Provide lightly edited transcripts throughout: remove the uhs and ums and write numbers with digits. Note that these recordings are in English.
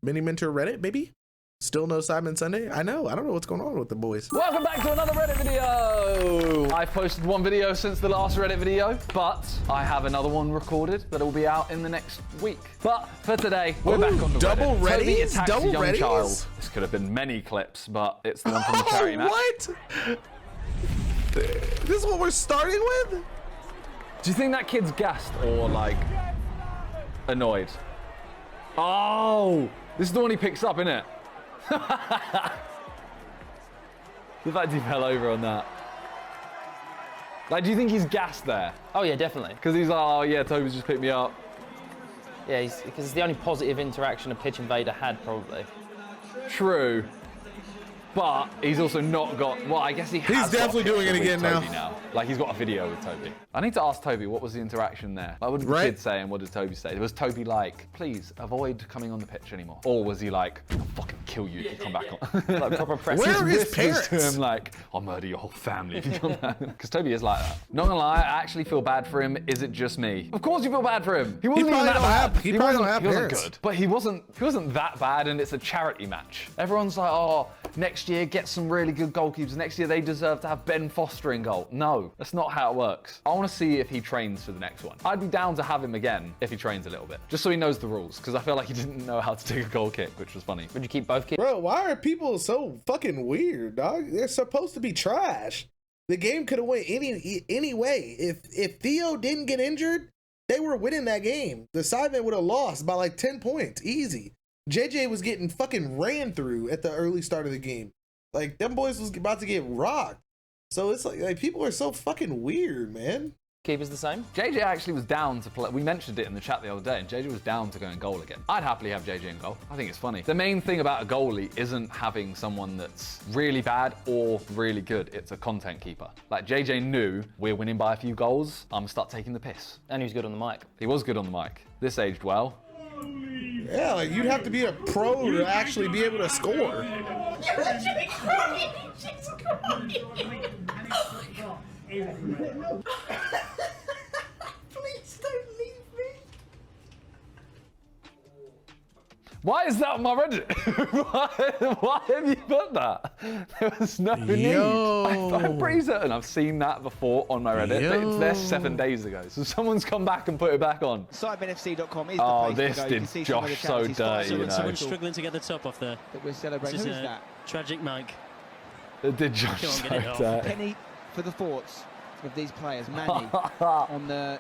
MIniminter Reddit, maybe? Still no Simon Sunday? I don't know what's going on with the boys. Welcome back to another Reddit video. I've posted one video since the last Reddit video, but I have another one recorded that will be out in the next week. But for today, we're back on the double Reddit. Toby readies? attacks Double a young readies? child. This could have been many clips, but it's the one from the charity match. What? This is what we're starting with? Do you think that kid's gassed or like annoyed? Oh, this is the one he picks up, isn't it? The fact he fell over on that. Like, do you think he's gassed there? Oh yeah, definitely. Because he's like, oh yeah, Toby's just picked me up. Yeah, because it's the only positive interaction a pitch invader had, probably. True. But he's also not got, well, I guess he has. He's definitely doing it again now. Like, he's got a video with Toby. I need to ask Toby, what was the interaction there? Like, what did the kid say and what did Toby say? Was Toby like, please avoid coming on the pitch anymore? Or was he like, I'll fucking kill you if you come back on? Like, proper press. Where are his parents? To him like, I'll murder your whole family if you come back. Because Toby is like that. Not gonna lie, I actually feel bad for him. Is it just me? Of course you feel bad for him. He wasn't even that bad. He probably don't have He wasn't parents. good. But he wasn't that bad, and it's a charity match. Everyone's like, oh, next year get some really good goalkeepers. Next year they deserve to have Ben Foster in goal. No, that's not how it works. I want to see if he trains for the next one. I'd be down to have him again if he trains a little bit, just so he knows the rules, because I feel like he didn't know how to take a goal kick, which was funny. Would you keep both kids? Bro, why are people so fucking weird, dog? They're supposed to be trash. The game could have went any way. If Theo didn't get injured, they were winning that game. The Sidemen would have lost by like 10 points, easy. JJ was getting fucking ran through at the early start of the game. Like, them boys was about to get rocked. So it's like people are so fucking weird, man. Keepers the same? JJ actually was down to play. We mentioned it in the chat the other day, and JJ was down to go in goal again. I'd happily have JJ in goal. I think it's funny. The main thing about a goalie isn't having someone that's really bad or really good. It's a content keeper. Like, JJ knew we're winning by a few goals. I'm gonna start taking the piss. And he was good on the mic. He was good on the mic. This aged well. Yeah, like you'd have to be a pro to actually be able to score. You're literally crying. She's crying. Please don't leave me. Why is that on my Reddit? why have you put that? There was no need. I'm pretty certain I've seen that before on my Reddit, but it's there 7 days ago. So someone's come back and put it back on. SidemenFC.com is oh, the place this to go. did You can see some of the Josh so charities dirty, you know. Someone's struggling to get the top off there. that we're celebrating. This Who is is that? Tragic Mike. It did Josh Come on, so get it off. dirty. Penny for the thoughts of these players. Manny on the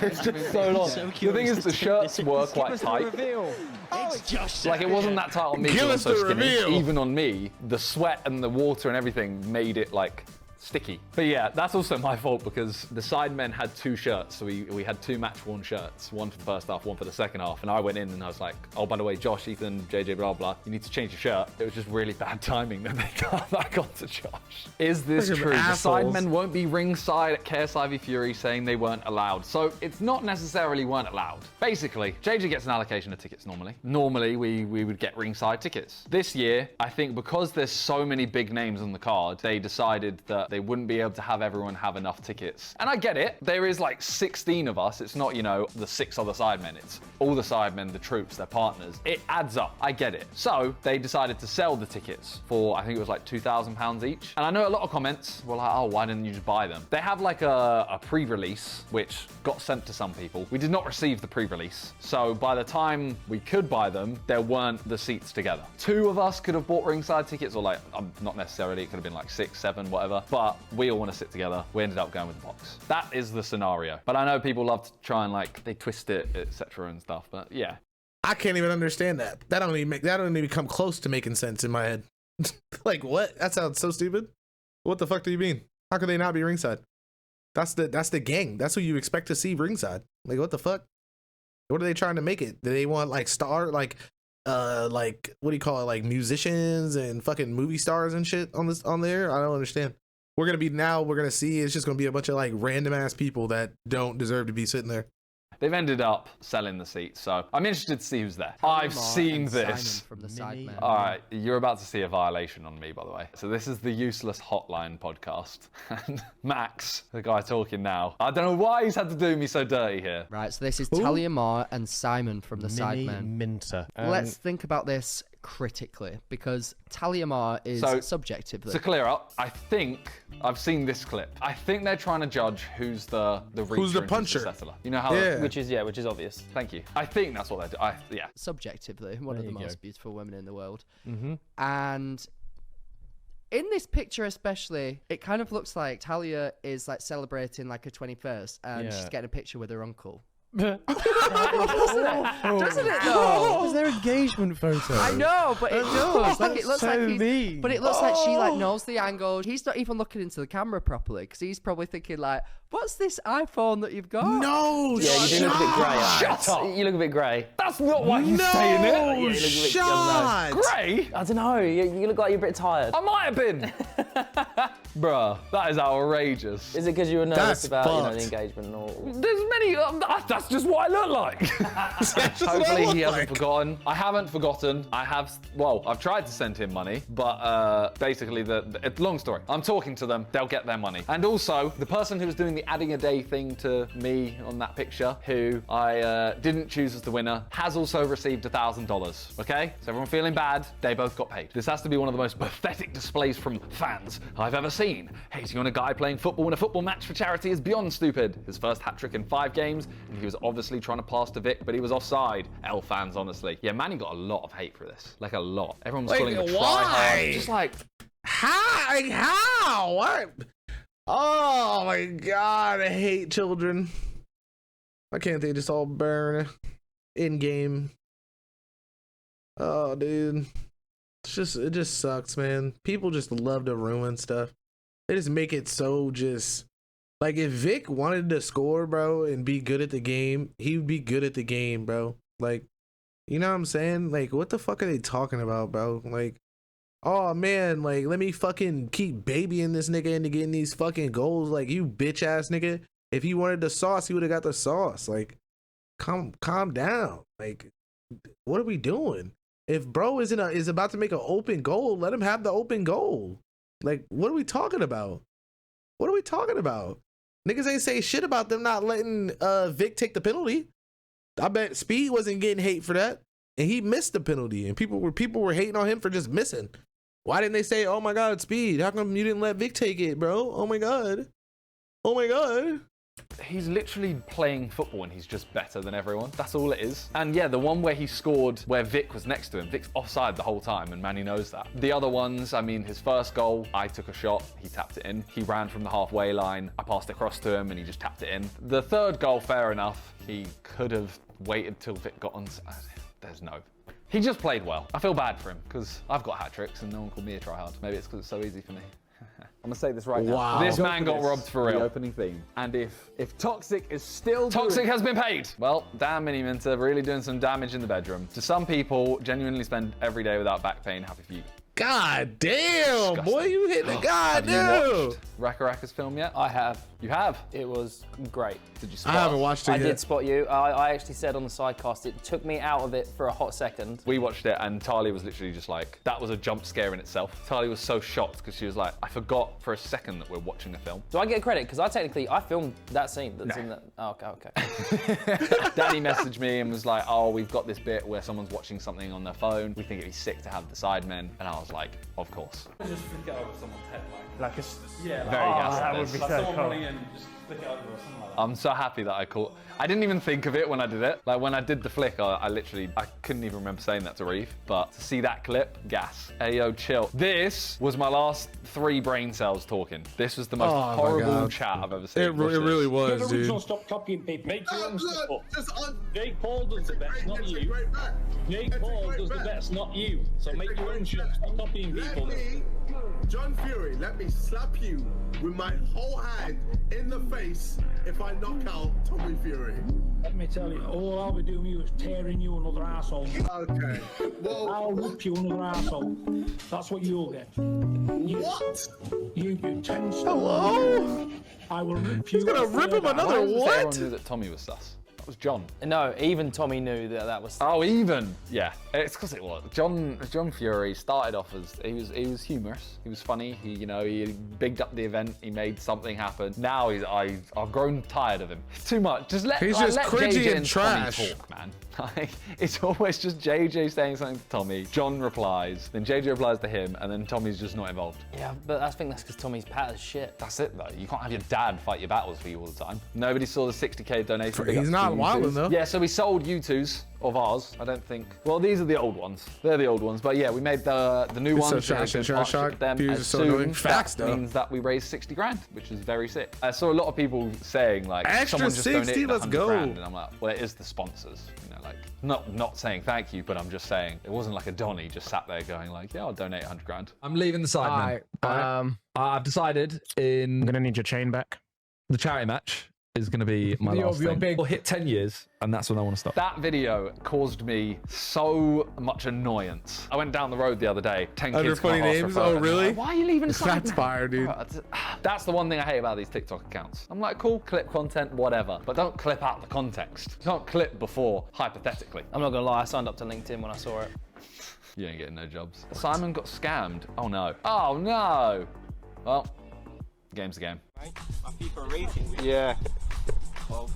It's just so long. So The thing curious is, to the see shirts this. were Give quite us the tight. reveal. It's Josh. Like, it wasn't that tight on me Give because I'm us so the skinny. reveal. Even on me, the sweat and the water and everything made it like sticky. But yeah, that's also my fault because the Sidemen had 2 shirts. So we had 2 match-worn shirts, one for the first half, one for the second half. And I went in and I was like, oh, by the way, Josh, Ethan, JJ, blah, blah, you need to change your shirt. It was just really bad timing that they got back onto Josh. Is this Freaking true? assholes. The Sidemen won't be ringside at KSI v Fury saying they weren't allowed. So it's not necessarily weren't allowed. Basically, JJ gets an allocation of tickets normally. Normally, we would get ringside tickets. This year, I think because there's so many big names on the card, they decided that they wouldn't be able to have everyone have enough tickets. And I get it. There is like 16 of us. It's not, you know, the 6 other Sidemen. It's all the Sidemen, the troops, their partners. It adds up. I get it. So they decided to sell the tickets for, I think it was like £2,000 each. And I know a lot of comments were like, oh, why didn't you just buy them? They have like a pre-release, which got sent to some people. We did not receive the pre-release. So by the time we could buy them, there weren't the seats together. 2 of us could have bought ringside tickets, or like, not necessarily, it could have been like 6, 7, whatever. But we all want to sit together. We ended up going with the box. That is the scenario. But I know people love to try and like, they twist it, etc. and stuff, but yeah. I can't even understand that. That don't even come close to making sense in my head. Like, what? That sounds so stupid. What the fuck do you mean? How could they not be ringside? That's the gang. That's who you expect to see ringside. Like, what the fuck? What are they trying to make it? Do they want like what do you call it? Like musicians and fucking movie stars and shit on there? I don't understand. We're gonna see it's just gonna be a bunch of like random ass people that don't deserve to be sitting there. They've ended up selling the seats, so I'm interested to see who's there. I've seen this. Simon from the SIDEMEN. All right, you're about to see a violation on me, by the way. So this is the Useless Hotline podcast. And Max, the guy talking now, I don't know why he's had to do me so dirty here. Right, so this is Talia Mar and Simon from the SIDEMEN. MIniminter. Let's think about this critically, because Talia Mar is subjectively. To clear up, I think I've seen this clip. I think they're trying to judge who's the reacher Who's the and puncher? the settler. You know how? Yeah. Which is obvious. Thank you. I think that's what they're doing. Yeah. Subjectively, one of the most beautiful women in the world. Mm-hmm. And in this picture especially, it kind of looks like Talia is like celebrating like her 21st and she's getting a picture with her uncle. Doesn't it though? It was their engagement photo. I know, but it does. Like it looks So like mean. but it looks like she like knows the angle. He's not even looking into the camera properly because he's probably thinking like, "What's this iPhone that you've got?" No, Yeah, you do look a bit grey. Shut up. You look a bit grey. That's not why he's saying it. shot. Grey? I don't know. You look like you're a bit tired. I might have been. Bruh, that is outrageous. Is it because you were nervous That's about fucked. the engagement or? There's many. That's just what I look like. Hopefully he hasn't forgotten. I haven't forgotten. I've tried to send him money, but basically it's long story. I'm talking to them. They'll get their money. And also the person who was doing the adding a day thing to me on that picture, who I didn't choose as the winner, has also received $1,000. Okay, so everyone feeling bad. They both got paid. This has to be one of the most pathetic displays from fans I've ever seen. Hating on a guy playing football in a football match for charity is beyond stupid. His first hat-trick in 5 games, and he was obviously trying to pass to Vic, but he was offside. L fans, honestly. Yeah, Manny got a lot of hate for this. Like, a lot. Everyone was calling him a try-hard. Just like... How? What? Oh my god, I hate children. Why can't they just all burn in game? Oh, dude. It just sucks, man. People just love to ruin stuff. They just make it so just like, if Vic wanted to score, bro, and be good at the game, he would be good at the game, bro. Like, you know what I'm saying? Like, what the fuck are they talking about, bro? Like, oh man, like, let me fucking keep babying this nigga into getting these fucking goals. Like, you bitch ass nigga. If he wanted the sauce, he would have got the sauce. Like, calm down. Like, what are we doing? If bro is about to make an open goal, let him have the open goal. Like, what are we talking about? What are we talking about? Niggas ain't say shit about them not letting Vic take the penalty. I bet Speed wasn't getting hate for that, and he missed the penalty, and people were hating on him for just missing. Why didn't they say, "Oh my God, Speed, how come you didn't let Vic take it, bro? Oh my God, oh my God." He's literally playing football and he's just better than everyone. That's all it is. And yeah, the one where he scored where Vic was next to him, Vic's offside the whole time and Manny knows that. The other ones, I mean, his first goal, I took a shot, he tapped it in. He ran from the halfway line, I passed it across to him and he just tapped it in. The third goal, fair enough. He could have waited till Vic got on. There's no. He just played well. I feel bad for him because I've got hat tricks and no one called me a tryhard. Maybe it's because it's so easy for me. I'm gonna say this right now. Wow. This man got robbed for real. The opening theme. And if Toxic is still Toxic has been paid. Well, damn MIniminter, really doing some damage in the bedroom. To some people, genuinely spend every day without back pain. Happy for you. God damn, Disgusting. boy, you hit the god Have you damn. watched Raka film yet? I have. You have? It was great. Did you I spot? haven't watched it I yet. did spot you. I actually said on the sidecast, it took me out of it for a hot second. We watched it and Tali was literally just like, that was a jump scare in itself. Tali was so shocked because she was like, I forgot for a second that we're watching a film. Do I get credit? Because I filmed that scene that's in that. Oh, okay. Danny messaged me and was like, oh, we've got this bit where someone's watching something on their phone. We think it'd be sick to have the SIDEMEN. And I was like, of course. Just flick it over someone's head, Like a yeah, Very gassed. that would be like so someone cool. running in, just flick it over or something like that. I'm so happy that I caught. I didn't even think of it when I did it. Like when I did the flick, I couldn't even remember saying that to Reeve. But to see that clip, gas. Hey yo, chill. This was my last 3 brain cells talking. This was the most horrible chat I've ever seen. It really was, dude. Stop copying people. Make your own stuff up. Jake Paul does the best, not you. Jake Paul does the best, not you. So make your own shit. Stop copying people. John Fury, let me slap you with my whole hand in the face if I knock out Tommy Fury. Let me tell you, all I'll be doing you is tearing you another asshole. Okay. Well, I'll rip you another asshole. That's what you'll get. what? You 10 Hello? I will rip He's you. gonna rip him another Why does it say what? everyone knew that Tommy was sus? That was John. No, even Tommy knew that was. Oh, even? Yeah, it's because it was. John Fury started off as, he was humorous, he was funny, he bigged up the event, he made something happen. Now I've grown tired of him. It's too much. Just let cringy JJ and trash. Tommy talk, man. Like, it's always just JJ saying something to Tommy, John replies, then JJ replies to him, and then Tommy's just not involved. Yeah, but I think that's because Tommy's pat as shit. That's it though. You can't have your dad fight your battles for you all the time. Nobody saw the 60k donation. He's not wilding though. Yeah, so we sold U2s of ours. I don't think. Well, these are the old ones. They're the old ones. But yeah, we made the new ones. Shock. Them. Views are so annoying. Facts though. Means that we raised 60 grand, which is very sick. I saw a lot of people saying like, extra someone just 60, donated let's 100 go. grand, and I'm like, well, it is the sponsors. You know, like not saying thank you, but I'm just saying it wasn't like a Donny just sat there going like, yeah, I'll donate 100 grand. I'm leaving the side, man. I've decided I'm gonna need your chain back. The charity match is going to be my last thing. We'll hit 10 years, and that's when I want to stop. That video caused me so much annoyance. I went down the road the other day, 10 Under kids funny names? Oh, really? Like, why are you leaving That's fire, dude. That's the one thing I hate about these TikTok accounts. I'm like, cool, clip content, whatever, but don't clip out the context. You can't clip before, hypothetically. I'm not gonna lie, I signed up to LinkedIn when I saw it. You ain't getting no jobs. Simon got scammed. Oh no. Oh no. Well, the game's the game. My FIFA rating. Yeah. Well,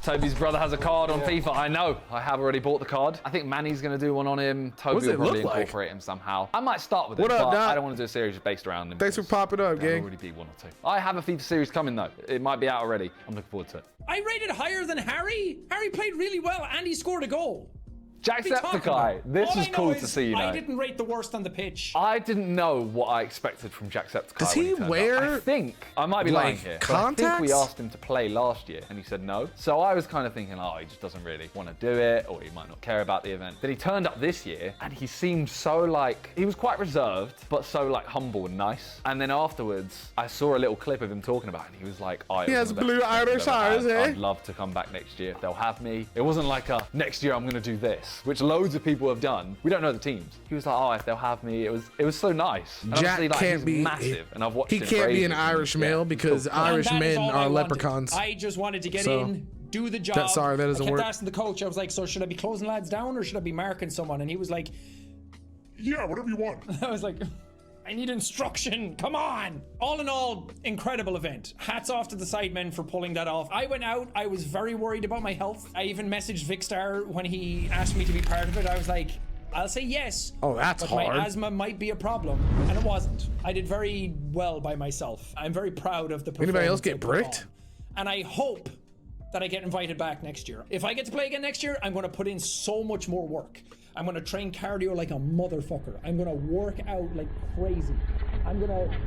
Toby's brother has a card on FIFA. I know. I have already bought the card. I think Manny's going to do one on him. Toby will probably incorporate him somehow. I might start with it, but I don't want to do a series based around him. Thanks for popping up, gang. There'll already be one or two. I have a FIFA series coming, though. It might be out already. I'm looking forward to it. I rated higher than Harry. Harry played really well, and he scored a goal. Jacksepticeye, this is cool to see, you know. I didn't rate the worst on the pitch. I didn't know what I expected from Jacksepticeye. Does he wear? I think, I might be lying here, but I think we asked him to play last year and he said no. So I was kind of thinking, oh, he just doesn't really want to do it, or he might not care about the event. Then he turned up this year and he seemed so like, he was quite reserved, but so like humble and nice. And then afterwards, I saw a little clip of him talking about it and he was like, oh, he has blue Irish eyes, eh? I'd love to come back next year if they'll have me. It wasn't like a, next year I'm going to do this, which loads of people have done. We don't know the teams. He was like, oh, if they'll have me. It was so nice. And Jack like, can't be massive, and I've watched. He can't be an Irish male because Irish men are leprechauns. I just wanted to get in, do the job. That doesn't work. I kept asking the coach. I was like, so should I be closing lads down or should I be marking someone? And he was like, yeah, whatever you want. I was like, I need instruction. Come on. All in all, incredible event. Hats off to the Sidemen for pulling that off. I went out. I was very worried about my health. I even messaged Vicstar when he asked me to be part of it. I was like, I'll say yes. Oh, that's hard. My asthma might be a problem, and it wasn't. I did very well by myself. I'm very proud of the performance. Anybody else get bricked? And I hope that I get invited back next year. If I get to play again next year, I'm going to put in so much more work. I'm going to train cardio like a motherfucker. I'm going to work out like crazy. I'm going to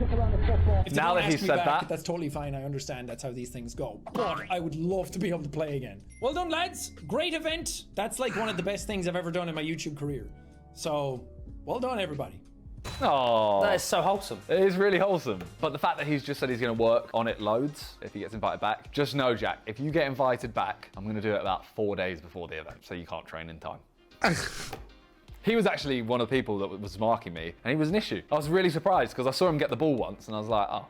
kick around the football. If now that he said that, that's totally fine. I understand that's how these things go. But I would love to be able to play again. Well done, lads. Great event. That's like one of the best things I've ever done in my YouTube career. So, well done, everybody. Oh, that is so wholesome. It is really wholesome. But the fact that he's just said he's going to work on it loads if he gets invited back, just know, Jack, if you get invited back, I'm going to do it about 4 days before the event, so you can't train in time. He was actually one of the people that was marking me, and he was an issue. I was really surprised because I saw him get the ball once, and I was like, oh,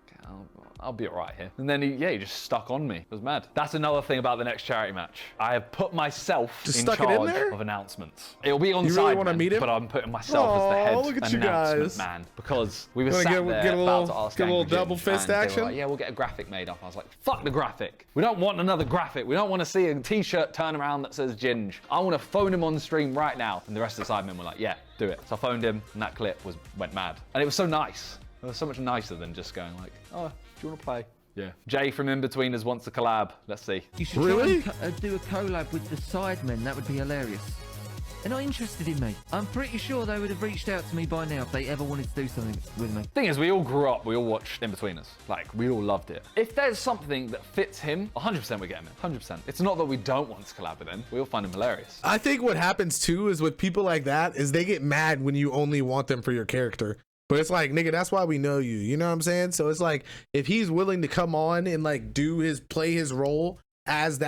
okay, I'll be all right here. And then he just stuck on me. It was mad. That's another thing about the next charity match. I have put myself in charge of announcements. It'll be on SIDEMEN, but I'm putting myself as the head announcement man because we were sat there about to ask get a little double fist action. Like, yeah, we'll get a graphic made up. I was like, fuck the graphic. We don't want another graphic. We don't want to see a t-shirt turn around that says Ginge. I want to phone him on stream right now. And the rest of the SIDEMEN were like, yeah, do it. So I phoned him, and that clip went mad. And it was so nice. It was so much nicer than just going like, oh, do you want to play? Yeah. Jay from In-Betweeners wants a collab. Let's see. You should really do a collab with the Sidemen. That would be hilarious. They're not interested in me. I'm pretty sure they would have reached out to me by now if they ever wanted to do something with me. Thing is, we all grew up, we all watched In-Betweeners. Like, we all loved it. If there's something that fits him, 100% we get him in. 100%. It's not that we don't want to collab with him. We all find him hilarious. I think what happens too is with people like that is they get mad when you only want them for your character. But it's like, nigga, that's why we know you. You know what I'm saying? So it's like, if he's willing to come on and like play his role as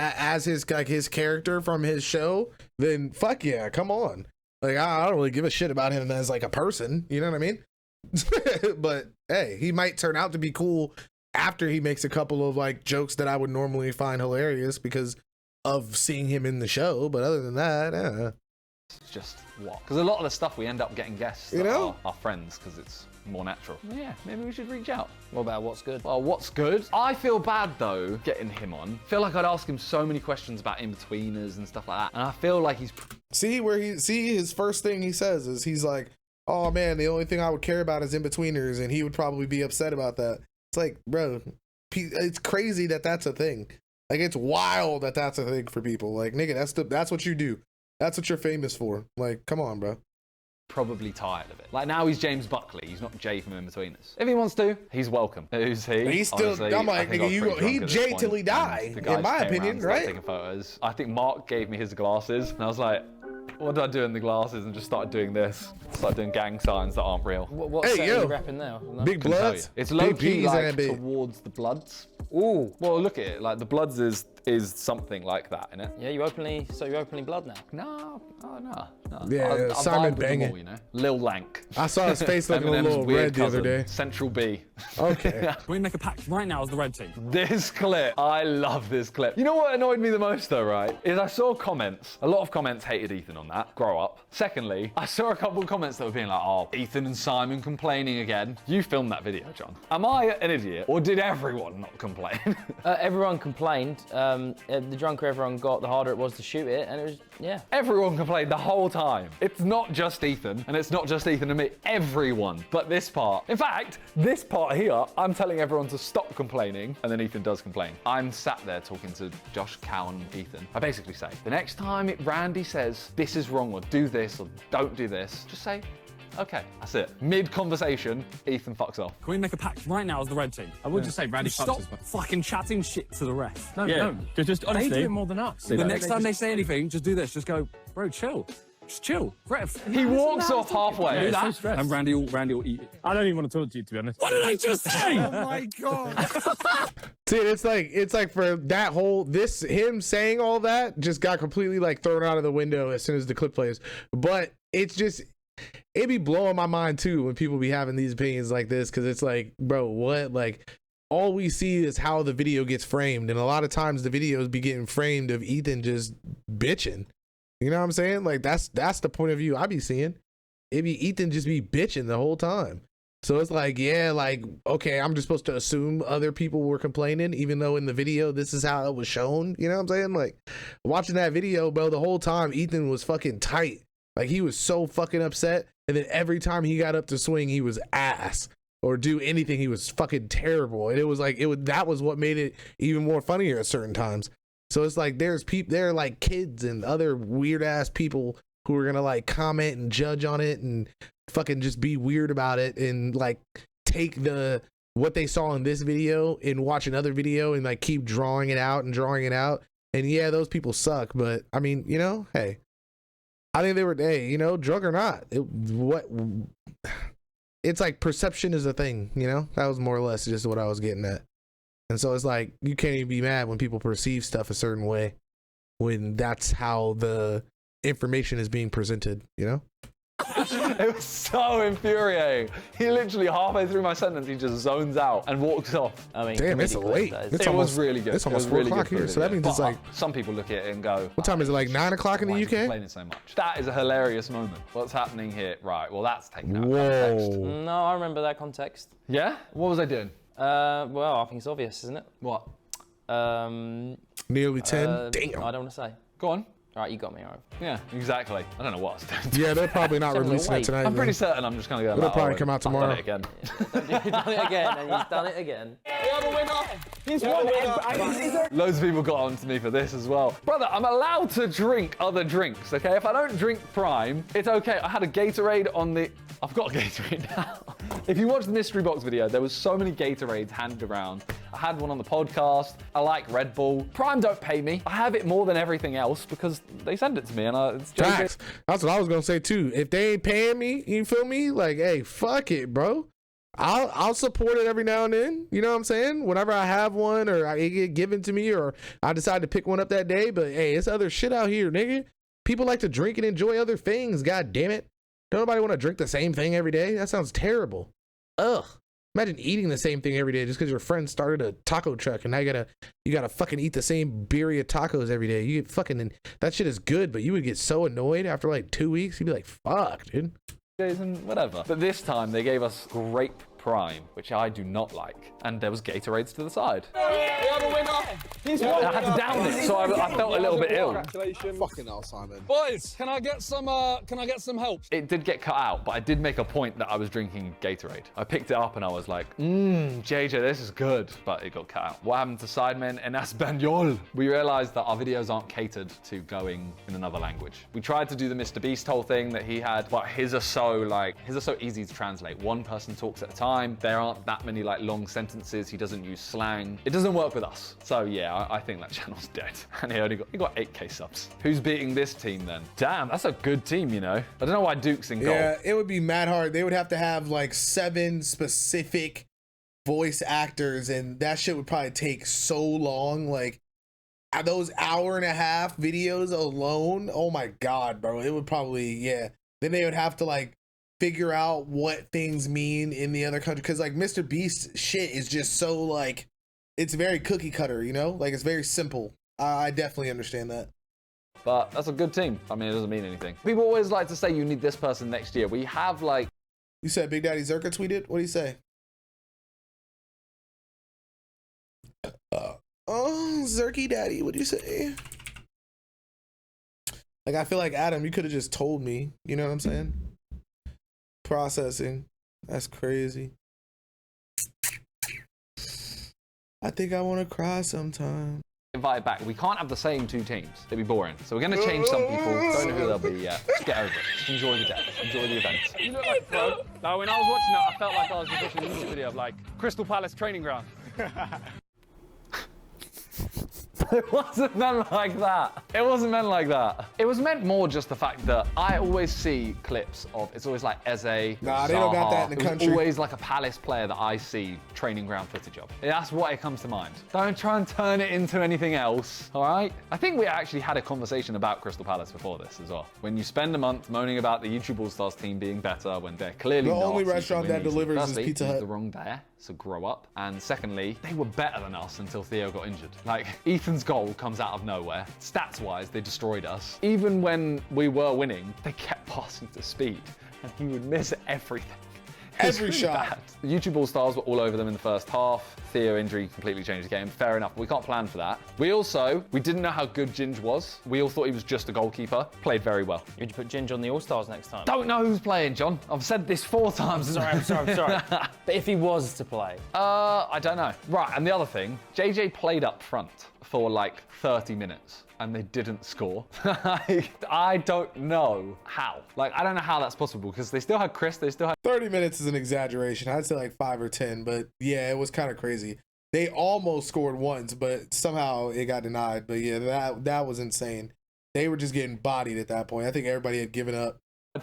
his character from his show, then fuck yeah, come on. Like, I don't really give a shit about him as like a person. You know what I mean? But hey, he might turn out to be cool after he makes a couple of like jokes that I would normally find hilarious because of seeing him in the show. But other than that, it's just what? Because a lot of the stuff we end up getting guests that are friends because it's more natural. Yeah, maybe we should reach out. What about what's good? Well, what's good? I feel bad though getting him on. I feel like I'd ask him so many questions about in-betweeners and stuff like that. And I feel like he's his first thing he says is he's like, oh man, the only thing I would care about is in-betweeners, and he would probably be upset about that. It's like, bro, it's crazy that that's a thing. Like, it's wild that that's a thing for people. Like, nigga, that's what you do. That's what you're famous for. Like, come on, bro. Probably tired of it. Like, now he's James Buckley. He's not Jay from In-Betweeners. If he wants to, he's welcome. Who's he? He's still, honestly, I'm like, nigga, he Jay till he die, in my opinion, right? Taking photos. I think Mark gave me his glasses, and I was like, what do I do in the glasses? And just started doing this. Started doing gang signs that aren't real. What set are you rapping now? Big Bloods? It's low-key like towards the Bloods. Ooh. Well, look at it. Like, the Bloods is something like that, innit? Yeah, you're openly blood now? No. Yeah, Simon banging. You know? Lil Lank. I saw his face looking a little red the other day. Central B. Okay. We make a pact right now as the red team. This clip, I love this clip. You know what annoyed me the most though, right? Is I saw comments. A lot of comments hated Ethan on that. Grow up. Secondly, I saw a couple of comments that were being like, oh, Ethan and Simon complaining again. You filmed that video, John. Am I an idiot, or did everyone not complain? Everyone complained. The drunker everyone got, the harder it was to shoot it, and it was, yeah. Everyone complained the whole time. It's not just Ethan, and it's not just Ethan and me. Everyone. But this part. In fact, this part here, I'm telling everyone to stop complaining, and then Ethan does complain. I'm sat there talking to Josh, Cal, and Ethan. I basically say, the next time Randy says, this is wrong, or do this, or don't do this, just say, okay, that's it. Mid-conversation, Ethan fucks off. Can we make a pact right now as the red team? I would just say Randy stop fucking chatting shit to the refs. No. Just honestly, they do it more than us. The next time they say anything, just do this. Just go, bro, chill. Just chill. Ref. He walks off halfway. Yeah, so and Randy will eat it. I don't even want to talk to you, to be honest. What did I just say? Oh my god. See, it's like for that whole him saying all that just got completely like thrown out of the window as soon as the clip plays. But it's just, it be blowing my mind too when people be having these opinions like this, because it's like, bro, what? Like, all we see is how the video gets framed, and a lot of times the videos be getting framed of Ethan just bitching. You know what I'm saying? Like, that's the point of view I be seeing. It be Ethan just be bitching the whole time. So it's like, yeah, like, okay, I'm just supposed to assume other people were complaining, even though in the video this is how it was shown. You know what I'm saying? Like, watching that video, bro, the whole time Ethan was fucking tight. Like, he was so fucking upset, and then every time he got up to swing, he was ass, or do anything, he was fucking terrible. And it was like, that was what made it even more funnier at certain times. So it's like, there are like kids and other weird ass people who are gonna like comment and judge on it and fucking just be weird about it, and like take what they saw in this video and watch another video and like keep drawing it out. And yeah, those people suck, but I mean, you know, hey, I think they were, hey, you know, drunk or not, it's like perception is a thing, you know? That was more or less just what I was getting at. And so it's like, you can't even be mad when people perceive stuff a certain way when that's how the information is being presented, you know? It was so infuriating. He literally halfway through my sentence, he just zones out and walks off. I mean, damn, it's late. It was really good. It's almost 4 o'clock here, so that means it's like, some people look at it and go, what time is it, like 9 o'clock in the UK? Complaining so much. That is a hilarious moment. What's happening here? Right, well, that's taken out of context. No, I remember that context. Yeah? What was I doing? Well, I think it's obvious, isn't it? What? Nearly 10? Damn. I don't want to say. Go on. All right, you got me, all right. Yeah, exactly. I don't know what I was doing. Yeah, they're probably not releasing it tonight. I'm pretty certain I'm just going to go. It'll probably come out tomorrow. I've done it again. You've done it again, and he's done it again. We have a winner. He's won. Loads of people got on to me for this as well. Brother, I'm allowed to drink other drinks, okay? If I don't drink Prime, it's okay. I had a Gatorade on the... I've got a Gatorade now. If you watch the mystery box video, there was so many Gatorades handed around. I had one on the podcast. I like Red Bull. Prime don't pay me. I have it more than everything else because they send it to me, and it's facts. That's what I was gonna say too. If they ain't paying me, you feel me? Like, hey, fuck it, bro. I'll support it every now and then. You know what I'm saying? Whenever I have one, or I get given to me, or I decide to pick one up that day. But hey, it's other shit out here, nigga. People like to drink and enjoy other things. God damn it. Don't nobody want to drink the same thing every day? That sounds terrible. Ugh. Imagine eating the same thing every day just because your friend started a taco truck and now you gotta fucking eat the same birria tacos every day. You get fucking, that shit is good, but you would get so annoyed after like 2 weeks. You'd be like, fuck, dude. And whatever. But this time they gave us grape prime, which I do not like. And there was Gatorades to the side. We have a winner. He's won. I had to down it, so I felt a little bit ill. Fucking hell, Simon. Boys, can I get some help? It did get cut out, but I did make a point that I was drinking Gatorade. I picked it up and I was like, JJ, this is good. But it got cut out. What happened to Sidemen en Espanol? We realized that our videos aren't catered to going in another language. We tried to do the Mr. Beast whole thing that he had, but his are so easy to translate. One person talks at a time. There aren't that many like long sentences. He doesn't use slang. It doesn't work with us. So yeah, I think that channel's dead. And he got 8K subs. Who's beating this team then? Damn, that's a good team, you know. I don't know why Duke's in goal. Yeah, it would be mad hard. They would have to have like 7 specific voice actors, and that shit would probably take so long. Like those hour-and-a-half videos alone. Oh my god, bro. It would probably, yeah. Then they would have to like figure out what things mean in the other country, because like Mr. Beast shit is just so like, it's very cookie cutter, you know, like it's very simple. I definitely understand that. But that's a good team. I mean, it doesn't mean anything. People always like to say you need this person next year. We have like... You said Big Daddy Zerka tweeted? What do you say? Oh, Zerky Daddy, what do you say? Like, I feel like, Adam, you could have just told me. You know what I'm saying? Processing. That's crazy. I think I want to cry sometime. Invited back. We can't have the same 2 teams. It'd be boring. So we're going to change some people. Don't know who they'll be yet. Just get over it. Just enjoy the day. Enjoy the event. You look like bro. Now, when I was watching that, I felt like I was watching a YouTube video of like Crystal Palace training ground. It wasn't meant like that. It wasn't meant like that. It was meant more just the fact that I always see clips of, it's always like Eze, Nah, they don't got that in the country. Always like a Palace player that I see training ground footage of. That's what it comes to mind. Don't try and turn it into anything else, all right? I think we actually had a conversation about Crystal Palace before this as well. When you spend a month moaning about the YouTube All-Stars team being better when they're clearly not. The only restaurant that delivers is Pizza Hut. The wrong bear, so grow up. And secondly, they were better than us until Theo got injured. Like, Ethan's goal comes out of nowhere. Stats-wise, they destroyed us. Even when we were winning, they kept passing to speed, and he would miss everything. Every shot. Bad. The YouTube All-Stars were all over them in the first half. Theo injury completely changed the game. Fair enough. We can't plan for that. We didn't know how good Ginge was. We all thought he was just a goalkeeper. Played very well. Would you put Ginge on the All-Stars next time? Don't know who's playing, John. I've said this 4 times. I'm sorry. But if he was to play? I don't know. Right, and the other thing, JJ played up front for like 30 minutes. And they didn't score. I don't know how. Like, I don't know how that's possible because they still had Chris, they still had... 30 minutes is an exaggeration. I'd say like 5 or 10, but yeah, it was kind of crazy. They almost scored once, but somehow it got denied. But yeah, that was insane. They were just getting bodied at that point. I think everybody had given up.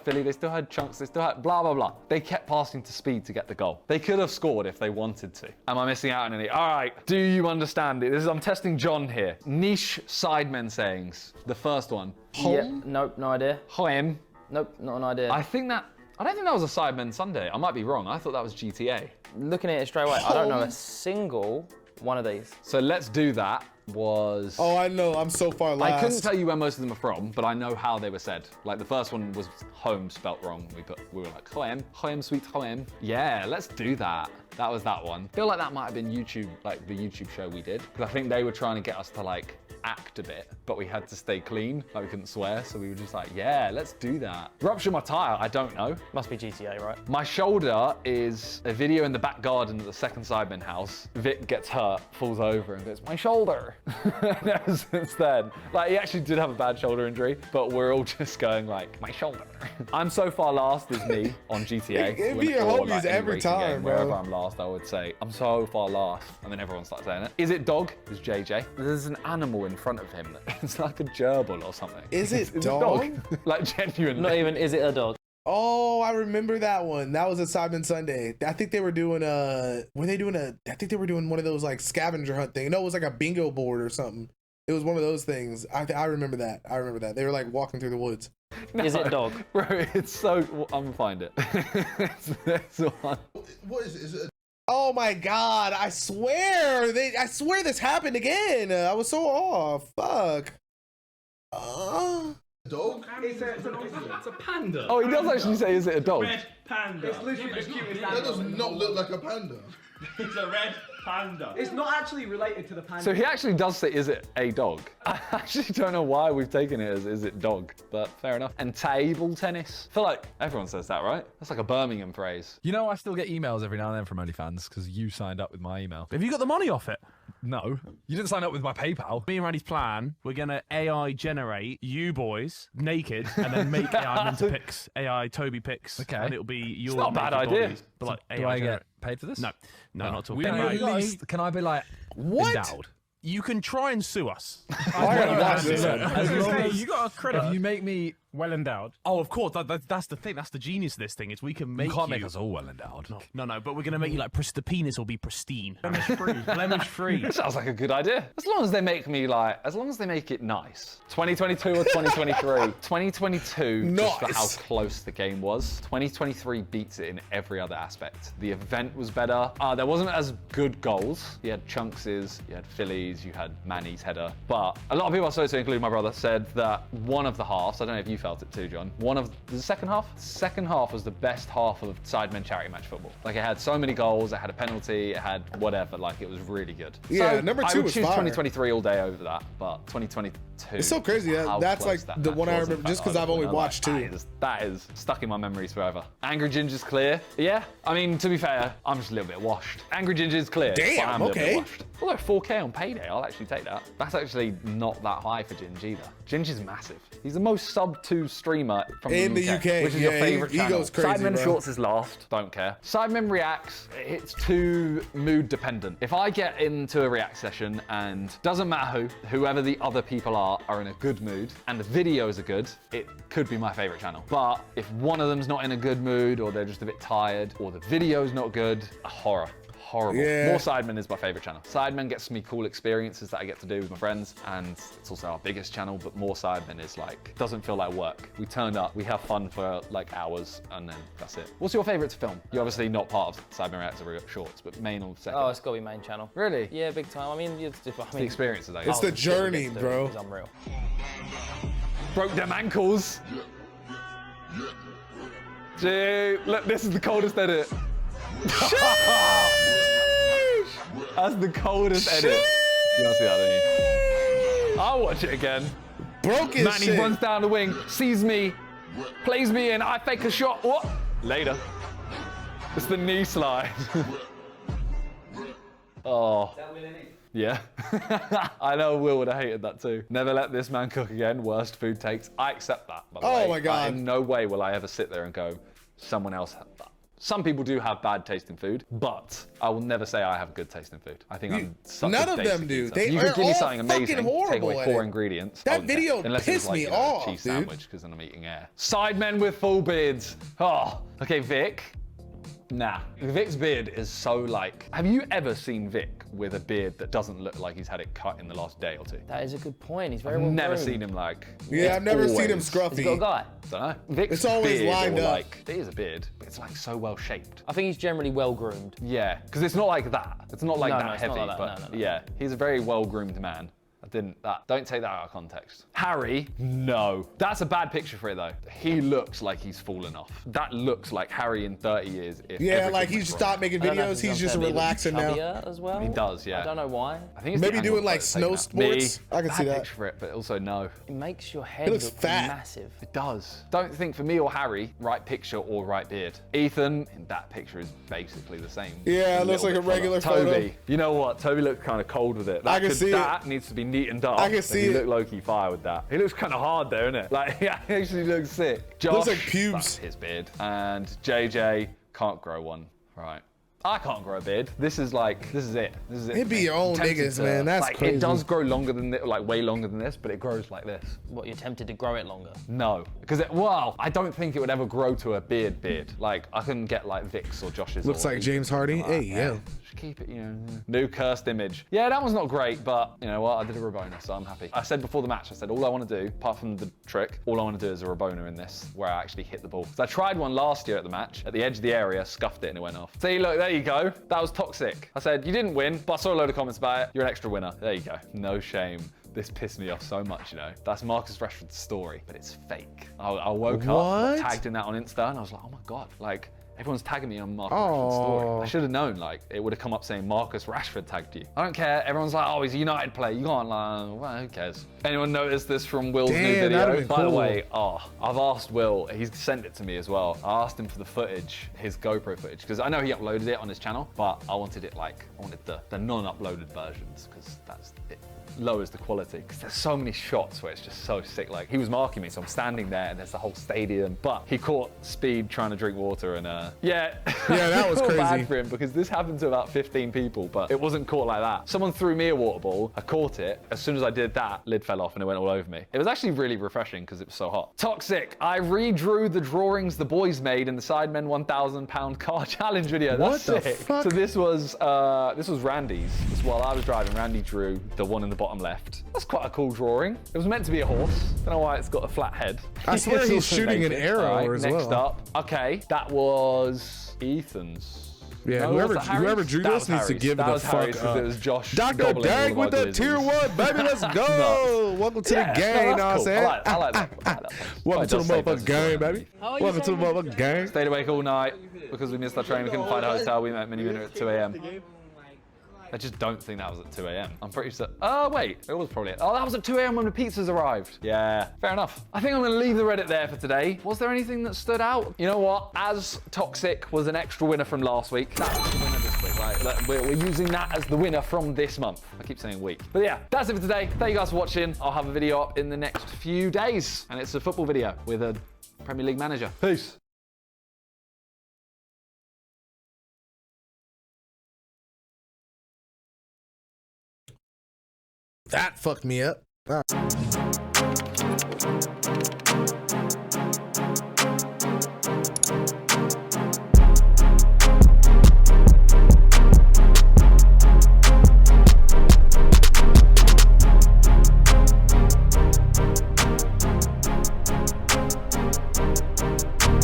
Philly, they still had chunks, they still had blah, blah, blah. They kept passing to speed to get the goal. They could have scored if they wanted to. Am I missing out on any? All right, do you understand it? I'm testing John here. Niche Sidemen sayings. The first one. Home? Yeah, nope, no idea. Home? Nope, not an idea. I don't think that was a Sidemen Sunday. I might be wrong. I thought that was GTA. Looking at it straight away, I don't know a single one of these. So let's do that. Was... Oh, I know. I'm so far last. I couldn't tell you where most of them are from, but I know how they were said. Like the first one was home spelt wrong. We were like, home, sweet home. Yeah, let's do that. That was that one. I feel like that might have been YouTube, like the YouTube show we did. Because I think they were trying to get us to like act a bit, but we had to stay clean. Like we couldn't swear, so we were just like, yeah, let's do that. Rupture my tire, I don't know. Must be GTA, right? My shoulder is a video in the back garden at the second Sidemen house. Vic gets hurt, falls over and goes, my shoulder. And ever since then, like he actually did have a bad shoulder injury, but we're all just going like, my shoulder. I'm so far last is me on GTA. It'd be your homies every time, bro. Wherever I'm last, I would say, I'm so far last. And then everyone starts saying it. Is it dog? It's JJ. There's an animal in front of him. It's like a gerbil or something. Is it dog? Like genuinely. Not even, is it a dog? Oh, I remember that one. That was a Sidemen Sunday. I think they were doing I think they were doing one of those like scavenger hunt thing. No, it was like a bingo board or something. It was one of those things. I remember that. I remember that. They were like walking through the woods. No, is it dog? Bro, it's so... I'm gonna find it. It's one. What is it? Is it a Oh my God! I swear this happened again. I was so off. Fuck. Dog? It's a panda. Oh, he does actually say, is it a dog? Red panda. It's literally the cutest animal. That does not look like a panda. It's a red panda. It's not actually related to the panda. So he actually does say, is it a dog? I actually don't know why we've taken it as, is it dog? But fair enough. And table tennis. I feel like everyone says that, right? That's like a Birmingham phrase. You know, I still get emails every now and then from OnlyFans because you signed up with my email. Have you got the money off it? No, you didn't sign up with my PayPal. Me and Randy's plan, we're going to AI generate you boys naked and then make AI into pics. AI Toby pics. Okay. And it'll be your It's not a bad idea. bodies, but like Do AI I generate. get paid for this? No, not at all. Can I, at least, can I be like endowed? You can try and sue us. You got a credit. If you make me well endowed. Oh, of course. That's the thing. That's the genius of this thing. Is we can make you can't make us all well endowed. No. But we're gonna make you like the penis will be pristine, blemish free, blemish free. Sounds like a good idea. As long as they make me like, as long as they make it nice. 2022 or 2023? 2022, Nice. just for how close the game was. 2023 beats it in every other aspect. The event was better. There wasn't as good goals. You had Chunkses, you had Phillies, you had Manny's header. But a lot of people I spoke to, including my brother, said that one of the halves, I don't know if you felt it too, John, the second half? Second half was the best half of Sidemen charity match football. Like, it had so many goals, it had a penalty, it had whatever, like, it was really good. Yeah, so number 2 I would was choose fire. 2023 all day over that, but 2022. It's so crazy. That's like the one I remember just because I've only watched 2. That is stuck in my memories forever. Angry Ginger's clear. Yeah, I mean, to be fair, I'm just a little bit washed. Angry Ginger's clear. Damn, but I'm a little bit okay. washed. Although 4K on payday, I'll actually take that. That's actually not that high for Ginge either. Ginge is massive. He's the most sub-2 streamer from in the UK, which is your favorite he channel. goes crazy, Sidemen bro. Shorts is last. Don't care. Sidemen Reacts, it's too mood dependent. If I get into a React session and doesn't matter whoever the other people are in a good mood and the videos are good, it could be my favorite channel. But if one of them's not in a good mood or they're just a bit tired or the video's not good, a horror. Horrible. Yeah. More Sidemen is my favorite channel. Sidemen gets me cool experiences that I get to do with my friends, and it's also our biggest channel, but More Sidemen is like, doesn't feel like work. We turn up, we have fun for like hours, and then that's it. What's your favorite to film? You're obviously not part of Sidemen Reacts or Shorts, but main or second? Oh, it's got to be main channel. Really? Yeah, big time. I mean, it's the experiences, I It's the journey, bro. It's unreal. Broke them ankles. Gee, look, this is the coldest edit. That's the coldest edit. You don't see that, don't you? I'll watch it again. Broke his Manny shit. runs down the wing, sees me, plays me in, I fake a shot. What? Later. It's the knee slide. Oh. Yeah. I know Will would have hated that too. Never let this man cook again. Worst food takes. I accept that, by the way. Oh my God. In no way will I ever sit there and go, someone else had that. Some people do have bad taste in food, but I will never say I have good taste in food. I think I'm such none a of basic them do. eater. They you are could give me all something fucking amazing, take horrible away at 4 it. ingredients. That I wouldn't video care. Unless it was pissed like, me you know, off, a cheese dude. sandwich, because then I'm eating air. Sidemen with full beards. Oh, okay, Vic. Nah, Vic's beard is so like, have you ever seen Vic with a beard that doesn't look like he's had it cut in the last day or 2? That is a good point. He's very I've well never groomed. seen him like. Yeah, I've never seen him Has he got a scruffy. guy? Don't know. Vic's It's always beard, lined or up. like, it is a beard, but it's like so well shaped. I think he's generally well groomed. Yeah, because it's not like that. It's not like No, that no, it's not heavy, like that. but No. yeah, he's a very well-groomed man. Don't take that out of context. Harry, no. That's a bad picture for it though. He looks like he's fallen off. That looks like Harry in 30 years. If Yeah, everything like he's went just wrong. stopped making I don't know videos. if He's just unfair, but he looks relaxing now. chubbier as well. He does, yeah. I don't know why. I think it's Maybe the doing angle like that's snow taken out. sports. I can Bad see that. picture for it, but also no. It makes your head looks look fat. massive. It does. Don't think for me or Harry, right picture or right beard. Ethan, in that picture, is basically the same. Yeah, it looks little like a bit fuller. regular Toby, photo. you know what? Toby looks kind of cold with it. I can see it. That needs to be neatened up. I can but see he it. look low-key fire with that. He looks kind of hard there, innit? Like, yeah, he actually looks sick. Josh, Looks like pubes. that's his beard. And JJ can't grow one. Right. I can't grow a beard. This is it. This is it. It be your own Tempted niggas, to- man. That's like, crazy. It does grow longer than this, like way longer than this, but it grows like this. What, you're tempted to grow it longer? No, because I don't think it would ever grow to a beard. Like, I couldn't get like Vic's or Josh's. Looks or like James Hardy. something Hey, like that. yeah. Just keep it, you know. New cursed image. Yeah, that one's not great, but you know what? I did a Rabona, so I'm happy. I said before the match, I said all I want to do, apart from the trick, all I want to do is a Rabona in this, where I actually hit the ball. So I tried one last year at the match, at the edge of the area, scuffed it and it went off. See, look, there you go. That was toxic. I said, you didn't win, but I saw a load of comments about it. You're an extra winner. There you go. No shame. This pissed me off so much, you know. That's Marcus Rashford's story, but it's fake. I woke up, tagged in that on Insta, and I was like, oh my God, like, everyone's tagging me on Marcus Rashford's story. I should have known, like, it would have come up saying Marcus Rashford tagged you. I don't care. Everyone's like, oh, he's a United player. You can't, like, well, who cares? Anyone noticed this from Will's new video? By the way, I've asked Will, he's sent it to me as well. I asked him for the footage, his GoPro footage, because I know he uploaded it on his channel, but I wanted it like, I wanted the non-uploaded versions, because that's it. Lowers the quality because there's so many shots where it's just so sick. Like, he was marking me, so I'm standing there and there's the whole stadium, but he caught speed trying to drink water, and yeah, that was crazy. Bad for him because this happened to about 15 people, but it wasn't caught like that. Someone threw me a water ball, I caught it. As soon as I did that, lid fell off and it went all over me. It was actually really refreshing because it was so hot. Toxic. I redrew the drawings the boys made in the Sidemen 1,000 pound car challenge video. That's what the sick. fuck? So this was Randy's. This while I was driving, Randy drew the one in the bottom left. That's quite a cool drawing. It was meant to be a horse. Don't know why it's got a flat head. I swear he's shooting an arrow as well. Next up, okay, that was Ethan's. Yeah, No, whoever drew this needs to give the fuck up. It was Josh. Dr. Dag with the tier 1, baby, let's go. Welcome to the game, you know what I'm saying? I like that. Welcome to the motherfucking game, baby. Welcome to the motherfucking game. Stayed awake all night because we missed our train. We couldn't find a hotel. We met MIniminter at 2 a.m. I just don't think that was at 2 a.m. I'm pretty sure. Oh, wait. It was probably Oh, that was at 2 a.m. when the pizzas arrived. Yeah, fair enough. I think I'm going to leave the Reddit there for today. Was there anything that stood out? You know what? As Toxic was an extra winner from last week, that's the winner this week, right? We're using that as the winner from this month. I keep saying week. But yeah, that's it for today. Thank you guys for watching. I'll have a video up in the next few days. And it's a football video with a Premier League manager. Peace. That fucked me up.